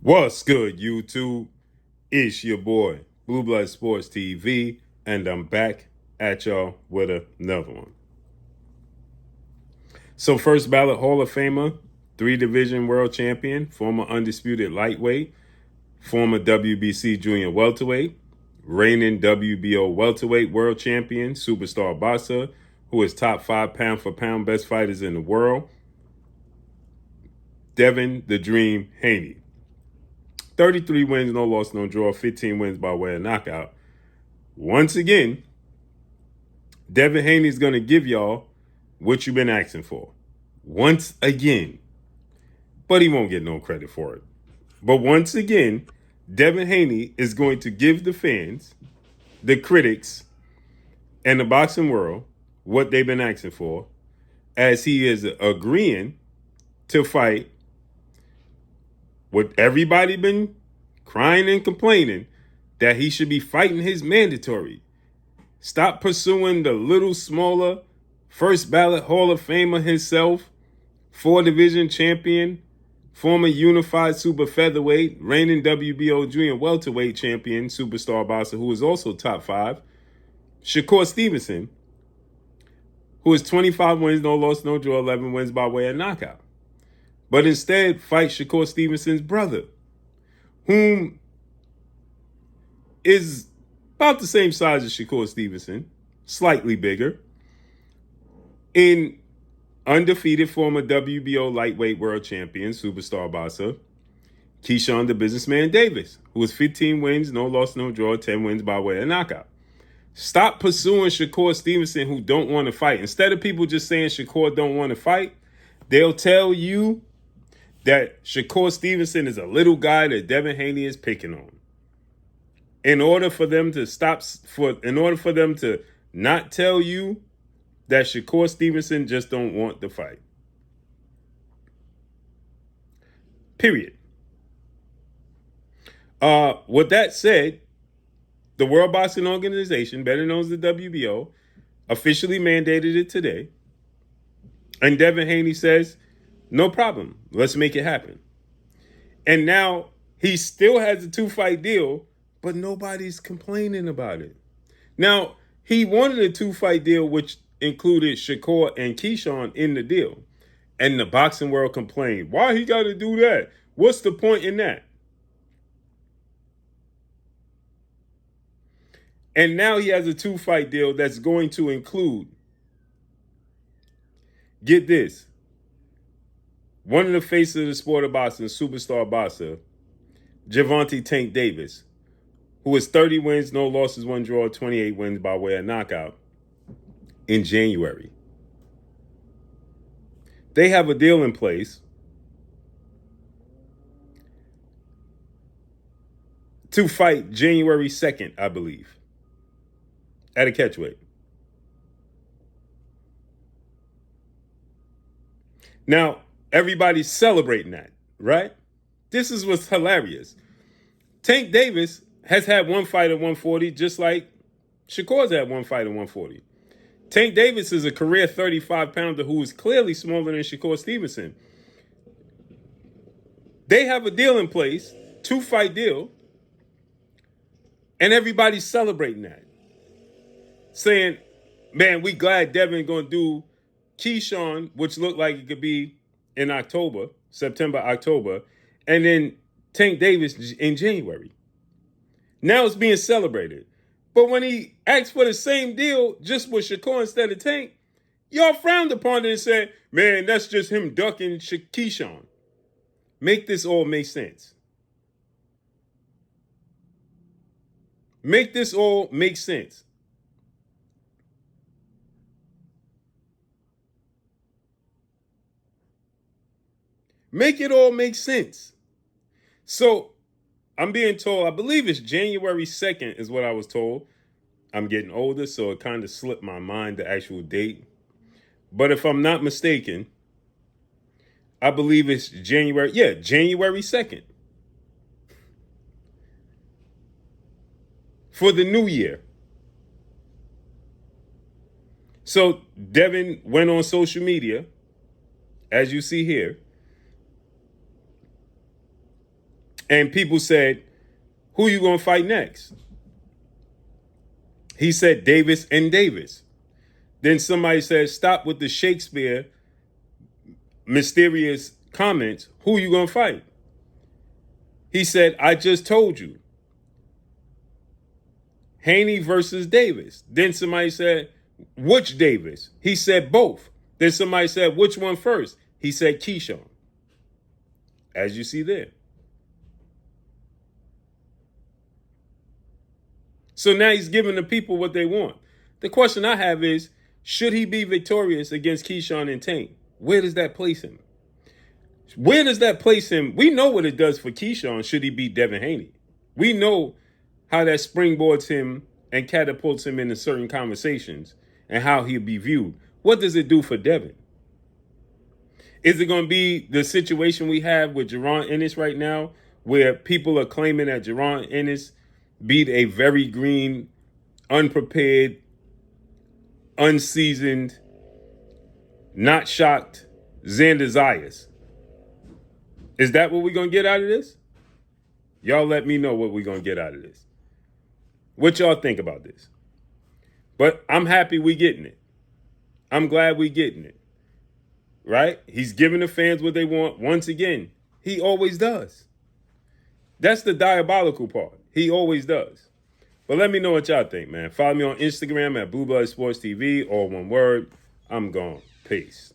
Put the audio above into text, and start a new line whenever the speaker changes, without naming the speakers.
What's good, YouTube? It's your boy, Blue Blood Sports TV, and I'm back at y'all with another one. So, first ballot Hall of Famer, 3 division world champion, former undisputed lightweight, former WBC junior welterweight, reigning WBO welterweight world champion, superstar boxer, who is top 5 pound for pound best fighters in the world, Devin the Dream Haney. 33 wins, no loss, no draw, 15 wins by way of knockout. Once again, Devin Haney's going to give y'all what you've been asking for. Once again. But he won't get no credit for it. But once again, Devin Haney is going to give the fans, the critics, and the boxing world what they've been asking for, as he is agreeing to fight what everybody been crying and complaining that he should be fighting his mandatory. Stop pursuing the little smaller first ballot Hall of Famer himself, 4 division champion, former unified super featherweight, reigning WBO junior welterweight champion, superstar boxer who is also top 5, Shakur Stevenson, who is 25 wins, no loss, no draw, 11 wins by way of knockout. But instead, fight Shakur Stevenson's brother, whom is about the same size as Shakur Stevenson, slightly bigger, in undefeated former WBO lightweight world champion, superstar boxer, Keyshawn the Businessman Davis, who was 15 wins, no loss, no draw, 10 wins by way of knockout. Stop pursuing Shakur Stevenson who don't want to fight. Instead of people just saying Shakur don't want to fight, they'll tell you that Shakur Stevenson is a little guy that Devin Haney is picking on. In order for them to not tell you that Shakur Stevenson just don't want the fight. Period. With that said, the World Boxing Organization, better known as the WBO, officially mandated it today. And Devin Haney says, no problem. Let's make it happen. And now he still has a 2-fight deal, but nobody's complaining about it. Now, he wanted a 2-fight deal, which included Shakur and Keyshawn in the deal. And the boxing world complained. Why he got to do that? What's the point in that? And now he has a 2-fight deal that's going to include, get this, one of the faces of the sport of boxing, superstar boxer, Gervonta Tank Davis, who is 30 wins, no losses, 1 draw, 28 wins by way of knockout in January. They have a deal in place to fight January 2nd, I believe, at a catchweight. Now, everybody's celebrating that, right? This is what's hilarious. Tank Davis has had 1 fight at 140, just like Shakur's had 1 fight at 140. Tank Davis is a career 35-pounder who is clearly smaller than Shakur Stevenson. They have a deal in place, 2-fight deal, and everybody's celebrating that. Saying, man, we glad Devin going to do Keyshawn, which looked like it could be in October, September, October, and then Tank Davis in January. Now it's being celebrated. But when he asked for the same deal, just with Shakur instead of Tank, y'all frowned upon it and said, man, that's just him ducking Keyshawn. Make this all make sense. Make this all make sense. Make it all make sense. So I'm being told, I believe it's January 2nd is what I was told. I'm getting older, so it kind of slipped my mind the actual date. But if I'm not mistaken, I believe it's January 2nd. For the new year. So Devin went on social media, as you see here, And people said, who you going to fight next? He said Davis and Davis. Then somebody said, stop with the Shakespeare mysterious comments. Who you going to fight? He said, I just told you. Haney versus Davis. Then somebody said, which Davis? He said both. Then somebody said, which one first? He said Keyshawn. As you see there. So now he's giving the people what they want. The question I have is, should he be victorious against Keyshawn and Tank? Where does that place him? Where does that place him? We know what it does for Keyshawn should he beat Devin Haney. We know how that springboards him and catapults him into certain conversations and how he'll be viewed. What does it do for Devin? Is it going to be the situation we have with Jaron Ennis right now, where people are claiming that Jaron Ennis beat a very green, unprepared, unseasoned, not shocked Xander Zayas? Is that what we're going to get out of this? Y'all let me know what we're going to get out of this. What y'all think about this? But I'm happy we getting it. I'm glad we getting it. Right? He's giving the fans what they want. Once again, he always does. That's the diabolical part. He always does. But let me know what y'all think, man. Follow me on Instagram at Blue Blood Sports TV, all one word. I'm gone. Peace.